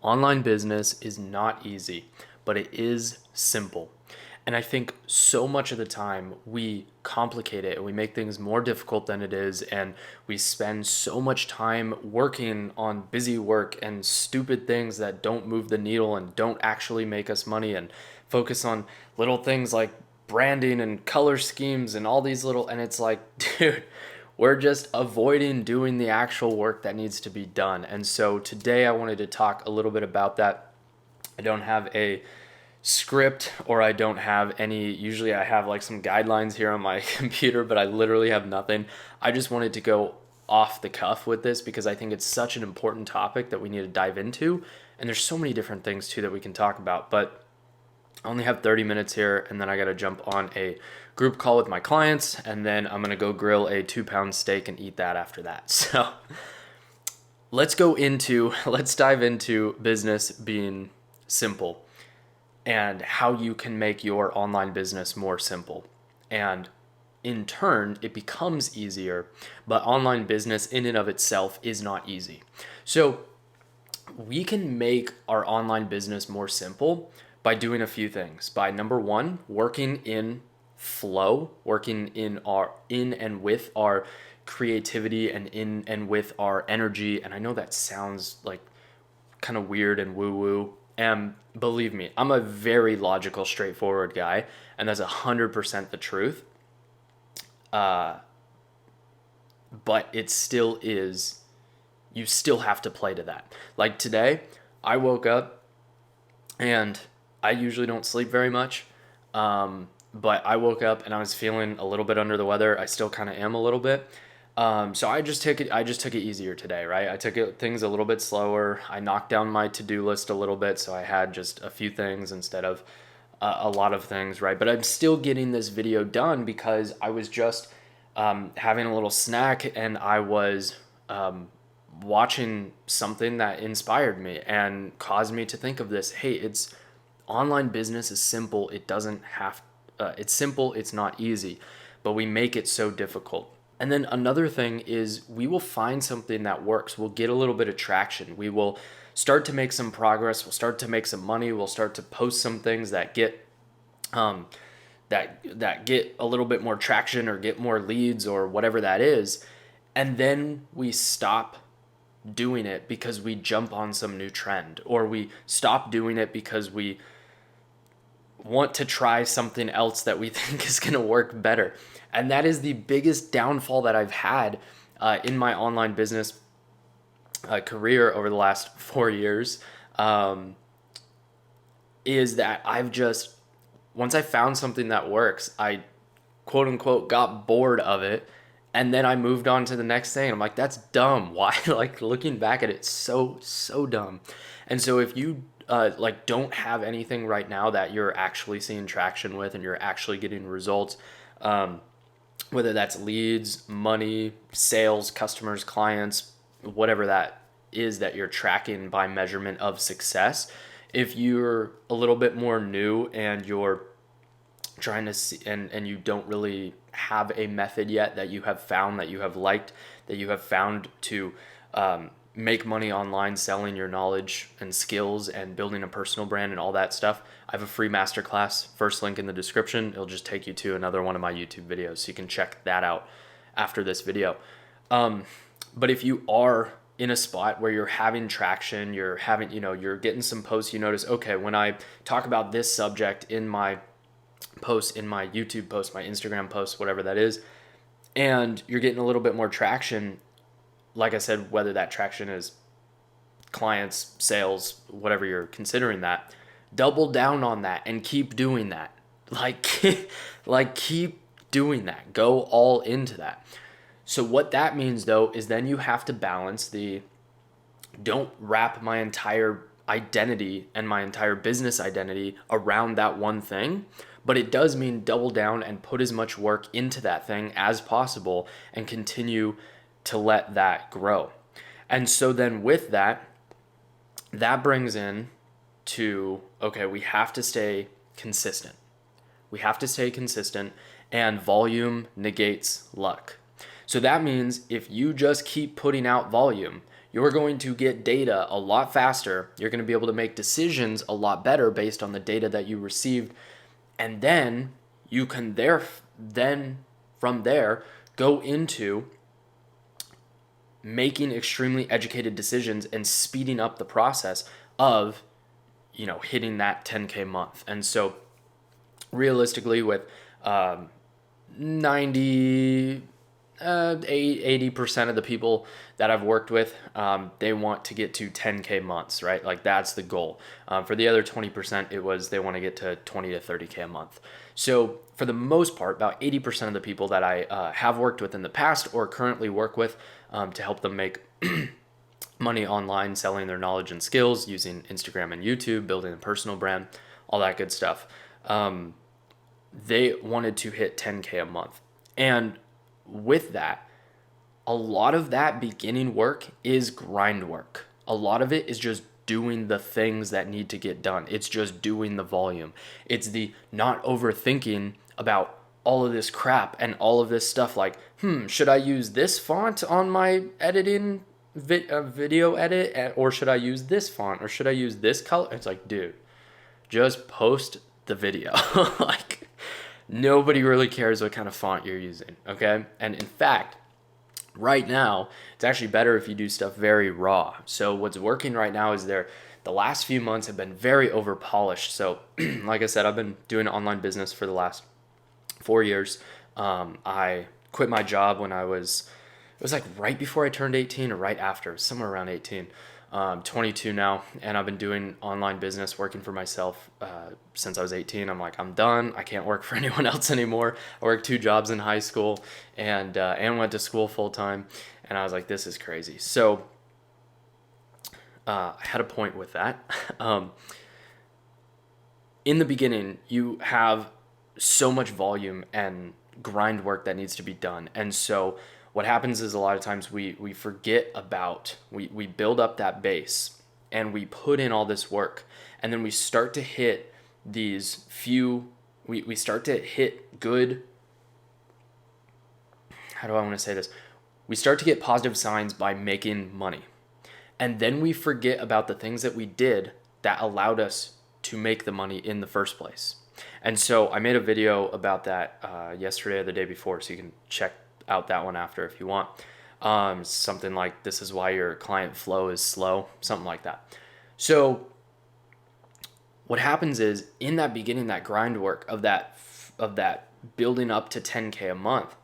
Online business is not easy, but it is simple. And I think so much of the time we complicate it and we make things more difficult than it is. And we spend so much time working on busy work and stupid things that don't move the needle and don't actually make us money, and focus on little things like branding and color schemes and all these little, and it's like, dude, we're just avoiding doing the actual work that needs to be done. And so today I wanted to talk a little bit about that. I don't have a script, or I don't have any, usually I have like some guidelines here on my computer, but I literally have nothing. I just wanted to go off the cuff with this because I think it's such an important topic that we need to dive into. And there's so many different things too that we can talk about, but I only have 30 minutes here, and then I got to jump on a group call with my clients, and then I'm going to go grill a 2 pound steak and eat that after that. So let's dive into business being simple and how you can make your online business more simple. And in turn, it becomes easier, but online business in and of itself is not easy. So we can make our online business more simple by doing a few things. By number one, working in flow, working in and with our creativity and in and with our energy. And I know that sounds like kind of weird and woo woo. And believe me, I'm a very logical, straightforward guy, and that's 100% the truth. But it still is, you still have to play to that. Like today, I woke up and I usually don't sleep very much. But I woke up and I was feeling a little bit under the weather. I still kind of am a little bit. So I just took it easier today, right? I took things a little bit slower. I knocked down my to-do list a little bit, so I had just a few things instead of a lot of things, right? But I'm still getting this video done because I was just having a little snack, and I was watching something that inspired me and caused me to think of this. Hey, it's online business is simple. It doesn't have, it's simple. It's not easy, but we make it so difficult. And then another thing is we will find something that works. We'll get a little bit of traction. We will start to make some progress. We'll start to make some money. We'll start to post some things that get um, that get a little bit more traction or get more leads or whatever that is. And then we stop doing it because we jump on some new trend, or we stop doing it because we want to try something else that we think is going to work better. And that is the biggest downfall that I've had in my online business career over the last 4 years, is that once I found something that works, I quote unquote got bored of it. And then I moved on to the next thing. I'm like, that's dumb. Why? Like, looking back at it, so dumb. And so if you like don't have anything right now that you're actually seeing traction with and you're actually getting results, whether that's leads, money, sales, customers, clients, whatever that is that you're tracking by measurement of success, if you're a little bit more new and you're trying to see, and you don't really have a method yet that you have found, that you have liked, that you have found to make money online, selling your knowledge and skills and building a personal brand and all that stuff, I have a free masterclass. First link in the description. It'll just take you to another one of my YouTube videos, so you can check that out after this video. But if you are in a spot where you're having traction, you're getting some posts, you notice, okay, when I talk about this subject in my post, in my YouTube post, my Instagram post, whatever that is, and you're getting a little bit more traction, like I said, whether that traction is clients, sales, whatever you're considering that, double down on that and keep doing that. Like, like keep doing that. Go all into that. So what that means though is then you have to balance don't wrap my entire identity and my entire business identity around that one thing. But it does mean double down and put as much work into that thing as possible and continue to let that grow. And so then with that, that brings in to, okay, we have to stay consistent. We have to stay consistent, and volume negates luck. So that means if you just keep putting out volume, you're going to get data a lot faster. You're going to be able to make decisions a lot better based on the data that you received. And then you can from there go into making extremely educated decisions and speeding up the process of, hitting that 10K month. And so realistically with 90 80% of the people that I've worked with, they want to get to 10K months, right? Like that's the goal. For the other 20%, they want to get to 20 to 30K a month. So for the most part, about 80% of the people that I have worked with in the past or currently work with to help them make money online, selling their knowledge and skills using Instagram and YouTube, building a personal brand, all that good stuff. They wanted to hit 10K a month. And with that, a lot of that beginning work is grind work. A lot of it is just doing the things that need to get done. It's just doing the volume. It's the not overthinking about all of this crap and all of this stuff like, should I use this font on my editing video edit, or should I use this font, or should I use this color? It's like, dude, just post the video. Like, nobody really cares what kind of font you're using, okay? And in fact, right now, it's actually better if you do stuff very raw. So what's working right now is the last few months have been very over polished. So like I said, I've been doing online business for the last 4 years. I quit my job when it was like right before I turned 18 or right after, somewhere around 18. 22 now, and I've been doing online business, working for myself since I was 18. I'm like, I'm done. I can't work for anyone else anymore. I worked 2 jobs in high school and went to school full time, and I was like, this is crazy. So I had a point with that. In the beginning, you have so much volume and grind work that needs to be done, and so what happens is a lot of times we forget about, we build up that base and we put in all this work, and then we start to hit these we start to hit good, how do I want to say this? We start to get positive signs by making money. And then we forget about the things that we did that allowed us to make the money in the first place. And so I made a video about that yesterday or the day before, so you can check out that one after if you want. Something like, this is why your client flow is slow, something like that. So what happens is, in that beginning, that grind work of that building up to 10K a month,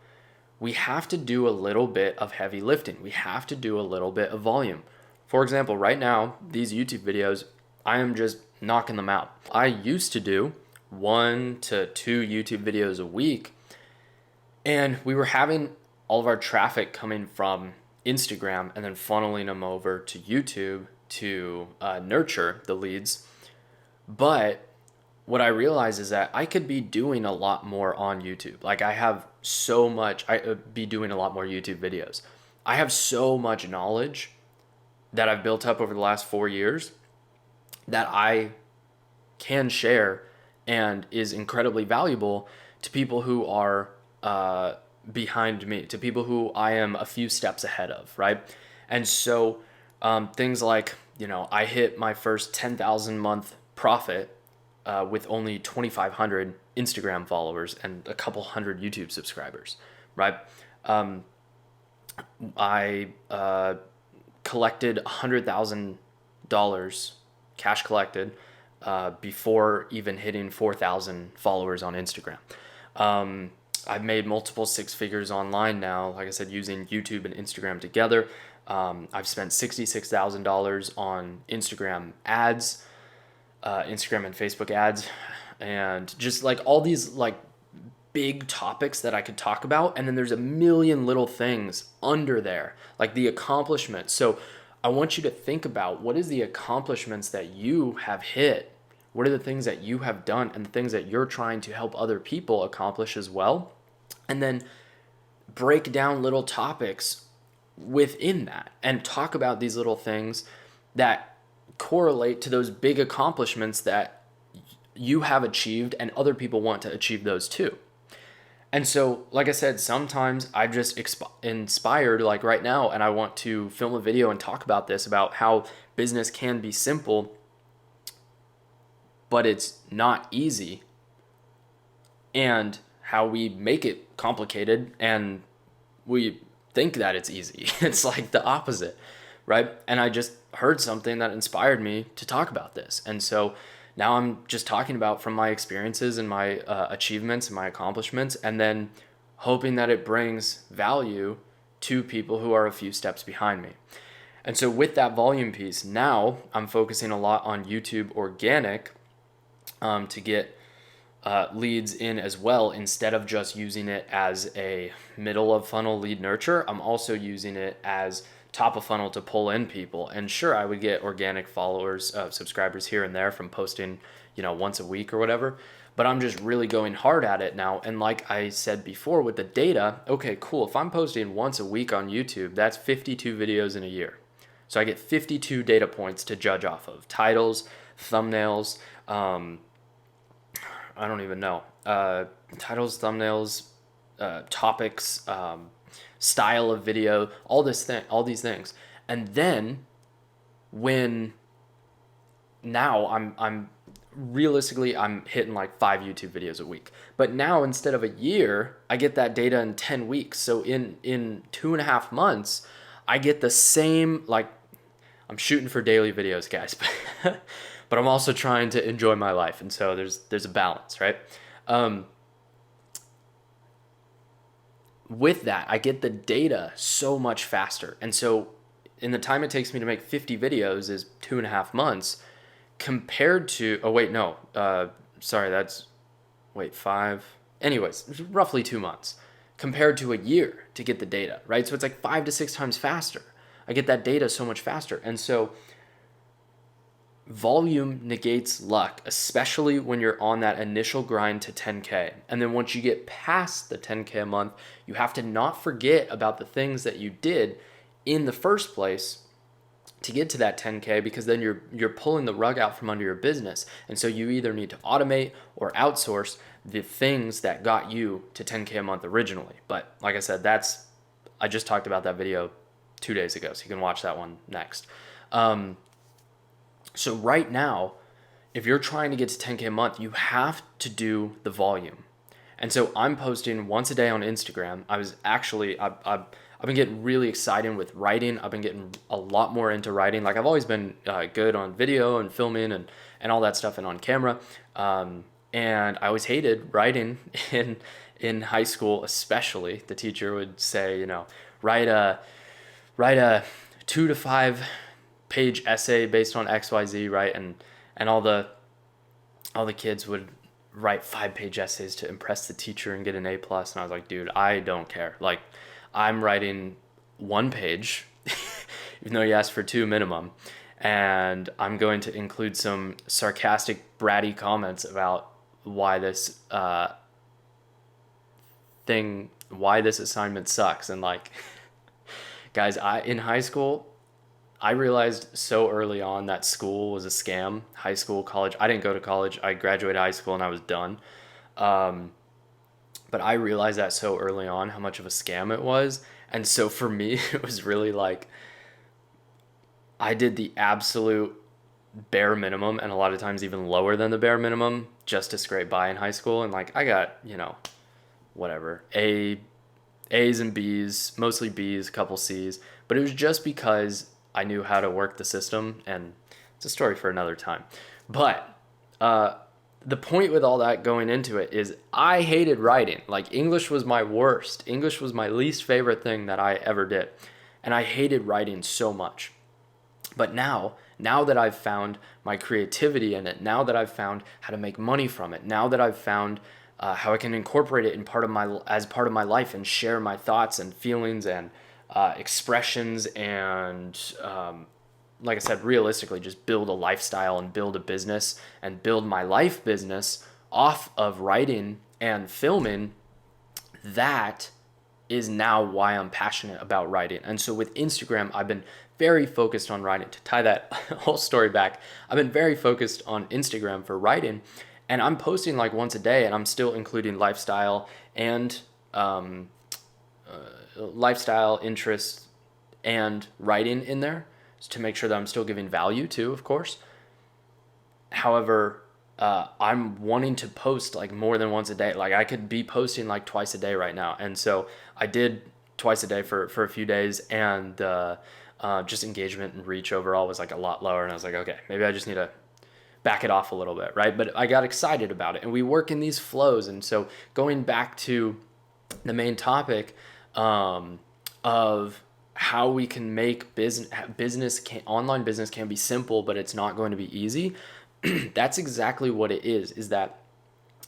we have to do a little bit of heavy lifting. We have to do a little bit of volume. For example, right now, these YouTube videos, I am just knocking them out. I used to do 1 to 2 YouTube videos a week, and we were having all of our traffic coming from Instagram and then funneling them over to YouTube to nurture the leads. But what I realized is that I could be doing a lot more on YouTube. Like, I have so much, be doing a lot more YouTube videos. I have so much knowledge that I've built up over the last 4 years that I can share and is incredibly valuable to people who are behind me, to people who I am a few steps ahead of, right? And so things like, I hit my first 10,000 month profit with only 2,500 Instagram followers and a couple hundred YouTube subscribers, right? I collected $100,000 cash collected before even hitting 4,000 followers on Instagram. I've made multiple 6 figures online now, like I said, using YouTube and Instagram together. I've spent $66,000 on Instagram ads, Instagram and Facebook ads, and just like all these like big topics that I could talk about. And then there's a million little things under there, like the accomplishments. So I want you to think about, what is the accomplishments that you have hit? What are the things that you have done and the things that you're trying to help other people accomplish as well? And then break down little topics within that and talk about these little things that correlate to those big accomplishments that you have achieved and other people want to achieve those too. And so, like I said, sometimes I'm just inspired, like right now, and I want to film a video and talk about this, about how business can be simple, but it's not easy, and how we make it complicated and we think that it's easy. It's like the opposite, right? And I just heard something that inspired me to talk about this. And so now I'm just talking about from my experiences and my achievements and my accomplishments, and then hoping that it brings value to people who are a few steps behind me. And so with that volume piece, now I'm focusing a lot on YouTube organic to get leads in as well, instead of just using it as a middle of funnel lead nurture. I'm also using it as top of funnel to pull in people. And sure, I would get organic followers, subscribers here and there from posting, once a week or whatever. But I'm just really going hard at it now. And like I said before with the data, okay, cool. If I'm posting once a week on YouTube, that's 52 videos in a year. So I get 52 data points to judge off of: titles, thumbnails, I don't even know. Titles, thumbnails, topics, style of video, all these things. And then when now I'm realistically I'm hitting like 5 YouTube videos a week. But now instead of a year, I get that data in 10 weeks. So in 2.5 months, I get the same, like, I'm shooting for daily videos, guys, but I'm also trying to enjoy my life, and so there's a balance, right? With that, I get the data so much faster, and so in the time it takes me to make 50 videos is 2.5 months, compared to sorry, that's 5. Anyways, roughly 2 months compared to a year to get the data, right? So it's like 5 to 6 times faster. I get that data so much faster. And so volume negates luck, especially when you're on that initial grind to 10K. And then once you get past the 10K a month, you have to not forget about the things that you did in the first place to get to that 10K, because then you're pulling the rug out from under your business. And so you either need to automate or outsource the things that got you to 10K a month originally. But like I said, I just talked about that video 2 days ago, so you can watch that one next. So right now, if you're trying to get to 10K a month, you have to do the volume. And so I'm posting once a day on Instagram. I've been getting really excited with writing. I've been getting a lot more into writing. Like, I've always been good on video and filming and all that stuff and on camera. And I always hated writing in high school, especially. The teacher would say, write a 2 to 5 page essay based on XYZ, right? And all the kids would write 5-page essays to impress the teacher and get an A+. And I was like, dude, I don't care. Like, I'm writing 1 page, even though you asked for 2 minimum. And I'm going to include some sarcastic, bratty comments about why this assignment sucks. And like, guys, in high school, I realized so early on that school was a scam. High school, college. I didn't go to college. I graduated high school and I was done. But I realized that so early on how much of a scam it was. And so for me, it was really like, I did the absolute bare minimum, and a lot of times even lower than the bare minimum, just to scrape by in high school. And like, I got, whatever, A's and B's, mostly B's, a couple C's. But it was just because I knew how to work the system, and it's a story for another time. But the point with all that going into it is I hated writing. Like, English was my worst. English was my least favorite thing that I ever did. And I hated writing so much. But now that I've found my creativity in it, now that I've found how to make money from it, now that I've found how I can incorporate it as part of my life and share my thoughts and feelings and expressions and like I said, realistically, just build a lifestyle and build a business and build my life business off of writing and filming, that is now why I'm passionate about writing. And so with Instagram, I've been very focused on writing. To tie that whole story back, I've been very focused on Instagram for writing. And I'm posting like once a day, and I'm still including and um, lifestyle interests and writing in there to make sure that I'm still giving value too, of course. However, I'm wanting to post like more than once a day. Like I could be posting like twice a day right now. And so I did twice a day for a few days, and just engagement and reach overall was like a lot lower. And I was like, okay, maybe I just need to back it off a little bit, right? But I got excited about it, and we work in these flows. And so going back to the main topic of how we can make online business can be simple, but it's not going to be easy. That's exactly what it is that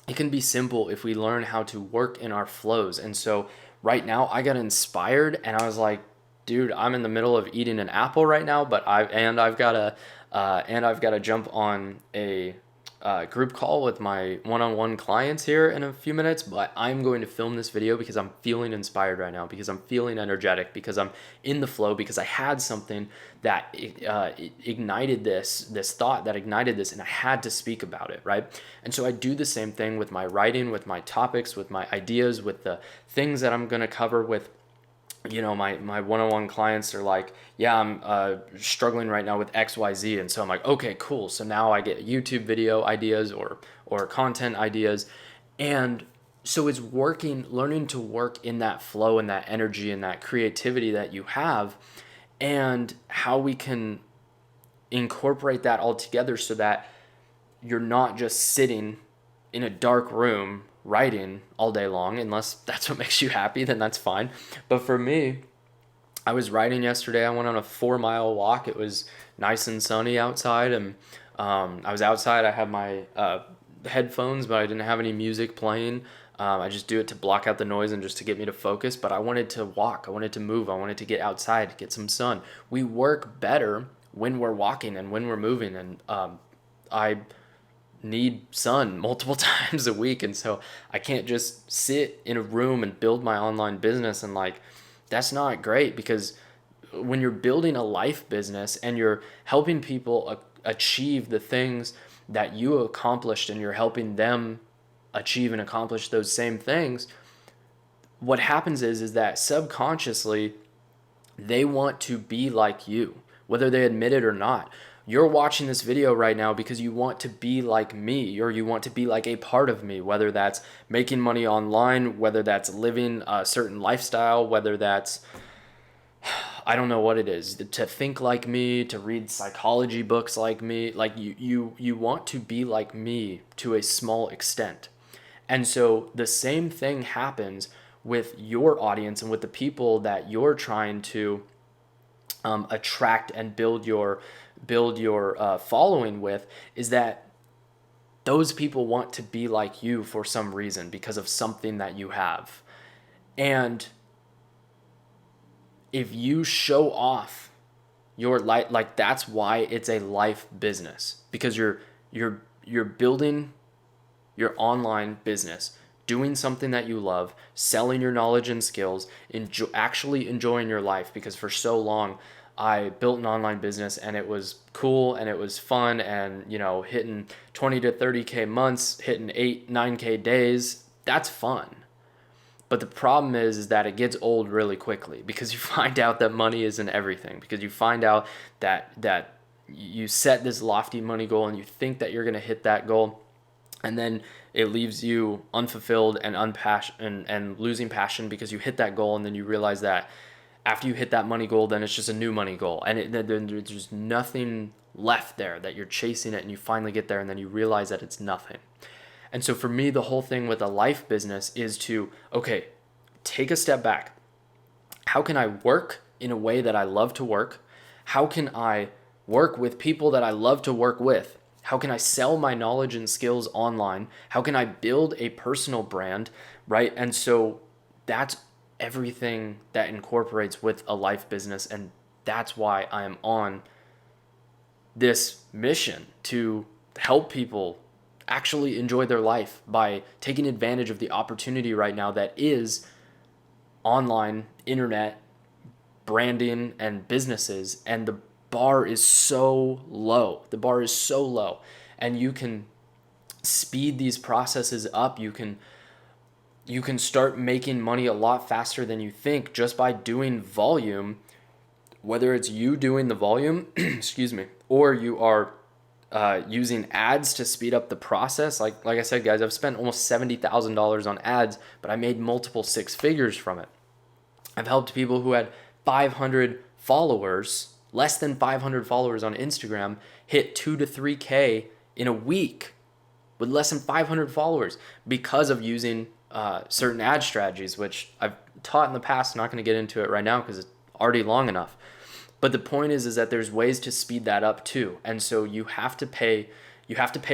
it can be simple if we learn how to work in our flows. And so right now I got inspired, and I was like, dude, I'm in the middle of eating an apple right now, but I've got to jump on a group call with my one-on-one clients here in a few minutes. But I'm going to film this video because I'm feeling inspired right now, because I'm feeling energetic, because I'm in the flow, because I had something that ignited this thought that ignited this, and I had to speak about it, right? And so I do the same thing with my writing, with my topics, with my ideas, with the things that I'm going to cover with, my one-on-one clients are like, yeah, I'm struggling right now with XYZ. And so I'm like, okay, cool. So now I get YouTube video ideas or content ideas. And so it's learning to work in that flow and that energy and that creativity that you have, and how we can incorporate that all together so that you're not just sitting in a dark room writing all day long. Unless that's what makes you happy, then that's fine. But for me, I was writing yesterday. I went on a 4 mile walk. It was nice and sunny outside, and I was outside. I had my headphones, but I didn't have any music playing. I just do it to block out the noise and just to get me to focus. But I wanted to walk. I wanted to move. I wanted to get outside, get some sun. We work better when we're walking and when we're moving. And I need sun multiple times a week. And so I can't just sit in a room and build my online business. And like, that's not great, because when you're building a life business and you're helping people achieve the things that you accomplished, and you're helping them achieve and accomplish those same things, what happens is that subconsciously they want to be like you, whether they admit it or not. You're watching this video right now because you want to be like me, or you want to be like a part of me, whether that's making money online, whether that's living a certain lifestyle, whether that's, I don't know what it is, to think like me, to read psychology books like me. Like you want to be like me to a small extent. And so the same thing happens with your audience and with the people that you're trying to attract and build your following with, is that those people want to be like you for some reason, because of something that you have. And if you show off your life, like, that's why it's a life business, because you're building your online business, doing something that you love, selling your knowledge and skills, actually enjoying your life. Because for so long, I built an online business, and it was cool and it was fun, and hitting 20 to 30K months, hitting 8-9K days, that's fun. But the problem is that it gets old really quickly, because you find out that money isn't everything, because you find out that you set this lofty money goal and you think that you're going to hit that goal, and then it leaves you unfulfilled and unpassioned and losing passion, because you hit that goal, and then you realize that after you hit that money goal, then it's just a new money goal, and there's nothing left there, that you're chasing it, and you finally get there, and then you realize that it's nothing. And so for me, the whole thing with a life business is to, okay, take a step back. How can I work in a way that I love to work? How can I work with people that I love to work with? How can I sell my knowledge and skills online? How can I build a personal brand, right? And so that's everything that incorporates with a life business. And that's why I am on this mission to help people actually enjoy their life by taking advantage of the opportunity right now that is online, internet, branding, and businesses. And the bar is so low. The bar is so low. And you can speed these processes up. You can start making money a lot faster than you think just by doing volume, whether it's you doing the volume, excuse me, or you are using ads to speed up the process. Like I said, guys, I've spent almost $70,000 on ads, but I made multiple six figures from it. I've helped people who had 500 followers, less than 500 followers on Instagram, hit 2 to 3K in a week with less than 500 followers because of using certain ad strategies, which I've taught in the past. I'm not going to get into it right now because it's already long enough. But the point is that there's ways to speed that up too. And so you have to pay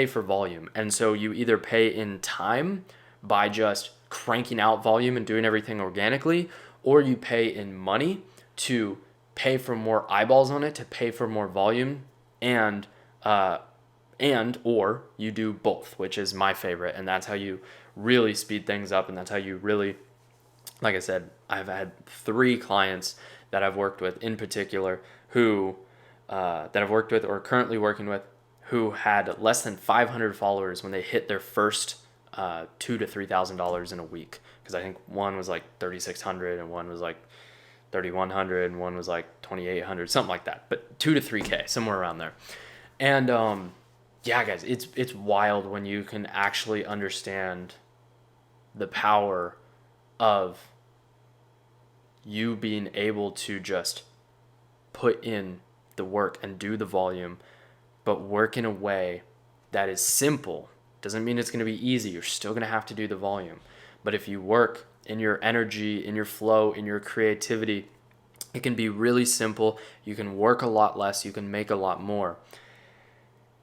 for volume. And so you either pay in time by just cranking out volume and doing everything organically, or you pay in money to pay for more eyeballs on it, to pay for more volume, and or you do both, which is my favorite. And that's how you really speed things up. And that's how you really, like I said, I've had 3 clients that I've worked with in particular who that I've worked with or currently working with who had less than 500 followers when they hit their first $2,000 to $3,000 in a week. Because I think one was like 3,600 and one was like 3,100 and one was like 2,800, something like that. But 2 to 3K, somewhere around there. And yeah, guys, it's wild when you can actually understand the power of you being able to just put in the work and do the volume, but work in a way that is simple. Doesn't mean it's going to be easy. You're still going to have to do the volume. But if you work in your energy, in your flow, in your creativity, it can be really simple. You can work a lot less. You can make a lot more.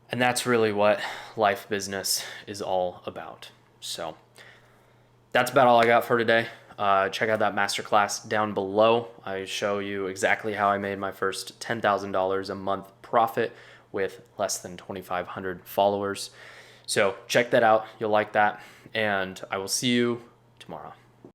And that's really what life business is all about. So that's about all I got for today. Check out that masterclass down below. I show you exactly how I made my first $10,000 a month profit with less than 2,500 followers. So check that out. You'll like that. And I will see you tomorrow.